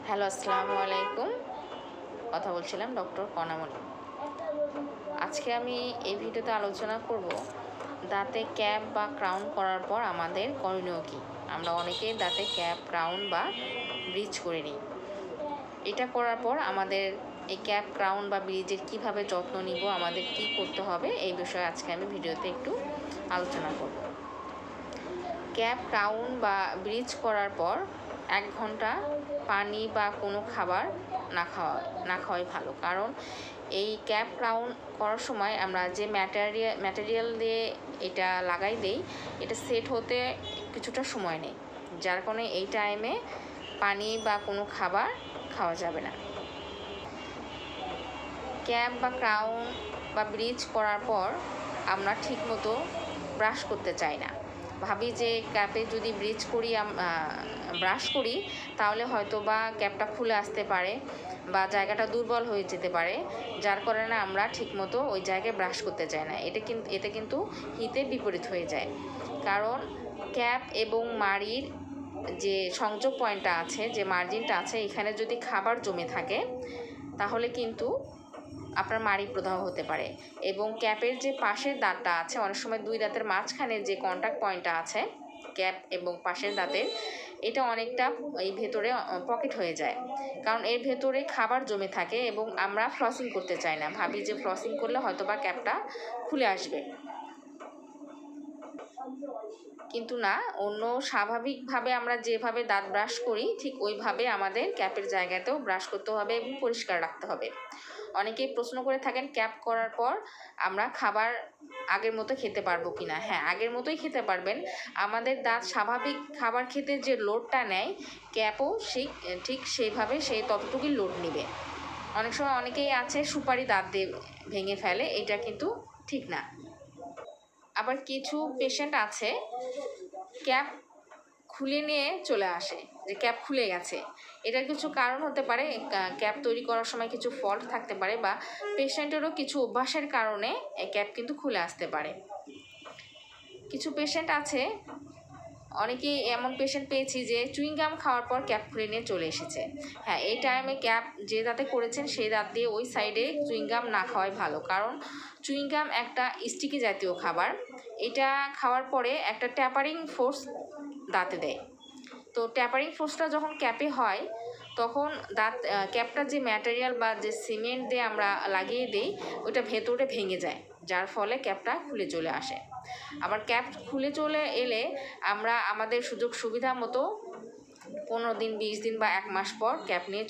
Hello, আসসালামু আলাইকুম। কথা বলছিলাম ডক্টর কণামণি। আজকে আমি এই ভিডিওতে আলোচনা করব দাঁতে ক্যাপ বা ক্রাউন করার পর আমাদের করণীয় কী। আমরা অনেকেই দাঁতে ক্যাপ, ক্রাউন বা ব্রিজ করে নিই। এটা করার পর আমাদের এই ক্যাপ, ক্রাউন বা ব্রিজের কীভাবে যত্ন নিব, আমাদের কি করতে হবে, এই বিষয়ে আজকে আমি ভিডিওতে একটু আলোচনা করব। ক্যাপ, ক্রাউন বা ব্রিজ করার পর 1 ঘন্টা পানি বা কোনো খাবার না খাওয়াই ভালো। কারণ এই ক্যাপ, ক্রাউন করার সময় আমরা যে ম্যাটেরিয়াল দিয়ে এটা লাগাই দেই, এটা সেট হতে কিছুটা সময় নেই, যার কারণে এই টাইমে পানি বা কোনো খাবার খাওয়া যাবে না। ক্যাপ বা ক্রাউন বা ব্রিজ করার পর আমরা ঠিকমতো ব্রাশ করতে চাই না। ভাবি যে ক্যাপে যদি ব্রিজ করি, ব্রাশ করি, তাহলে হয়তো বা ক্যাপটা খুলে আসতে পারে বা জায়গাটা দুর্বল হয়ে যেতে পারে, যার কারণে আমরা ঠিকমতো ওই জায়গায় ব্রাশ করতে চাই না। এতে কিন্তু হিতে বিপরীত হয়ে যায়। কারণ ক্যাপ এবং মাড়ির যে সংযোগ পয়েন্টটা আছে, যে মার্জিনটা আছে, এখানে যদি খাবার জমে থাকে তাহলে কিন্তু আপনার মাড়ি প্রদাহ হতে পারে। এবং ক্যাপের যে পাশের দাঁতটা আছে, অনেক সময় 2 দাঁতের মাঝখানে যে কন্ট্যাক্ট পয়েন্টটা আছে ক্যাপ এবং পাশের দাঁতের, এটা অনেকটা এই ভেতরে পকেট হয়ে যায়। কারণ এর ভেতরে খাবার জমে থাকে এবং আমরা ফ্লসিং করতে চাই না। ভাবি যে ফ্লসিং করলে হয়তো বা ক্যাপটা খুলে আসবে, কিন্তু না, অন্য স্বাভাবিকভাবে আমরা যেভাবে দাঁত ব্রাশ করি ঠিক ওইভাবে আমাদের ক্যাপের জায়গাতেও ব্রাশ করতে হবে এবং পরিষ্কার রাখতে হবে। অনেকেই প্রশ্ন করে থাকেন ক্যাপ করার পর আমরা খাবার আগের মতো খেতে পারবো কি না। হ্যাঁ, আগের মতোই খেতে পারবেন। আমাদের দাঁত স্বাভাবিক খাবার খেতে যে লোডটা নেয়, ক্যাপও ঠিক সেইভাবে ততটুকুই লোড নেবে। অনেক সময় অনেকেই আছে সুপারি দাঁত দিয়ে ভেঙে ফেলে, এটা কিন্তু ঠিক না। আবার কিছু পেশেন্ট আছে ক্যাপ খুলে নিয়ে চলে আসে যে ক্যাপ খুলে গেছে। এটার কিছু কারণ হতে পারে, ক্যাপ তৈরি করার সময় কিছু ফল্ট থাকতে পারে বা পেশেন্টেরও কিছু অভ্যাসের কারণে ক্যাপ কিন্তু খুলে আসতে পারে। কিছু পেশেন্ট আছে, অনেকেই এমন পেশেন্ট পেয়েছি যে চুইংগাম খাওয়ার পর ক্যাপ খুলে নিয়ে চলে এসেছে। হ্যাঁ, এই টাইমে ক্যাপ যে দাঁতে করেছেন সেই দাঁত দিয়ে ওই সাইডে চুইংগাম না খাওয়াই ভালো। কারণ চুইংগাম একটা স্টিকি জাতীয় খাবার, এটা খাওয়ার পরে একটা ট্যাপারিং ফোর্স দাঁতে দেয়। তো ট্যাপারিং ফোর্সটা যখন ক্যাপে হয় তখন ক্যাপটা যে ম্যাটেরিয়াল বা যে সিমেন্ট দিয়ে আমরা লাগিয়ে দিই, ওইটা ভেতরে ভেঙে যায়, যার ফলে ক্যাপটা খুলে চলে আসে। আবার ক্যাপ খুলে চলে এলে আমরা আমাদের সুযোগ সুবিধা মতো 15 দিন, 20 দিন বা 1 মাস পর ক্যাপ নিয়ে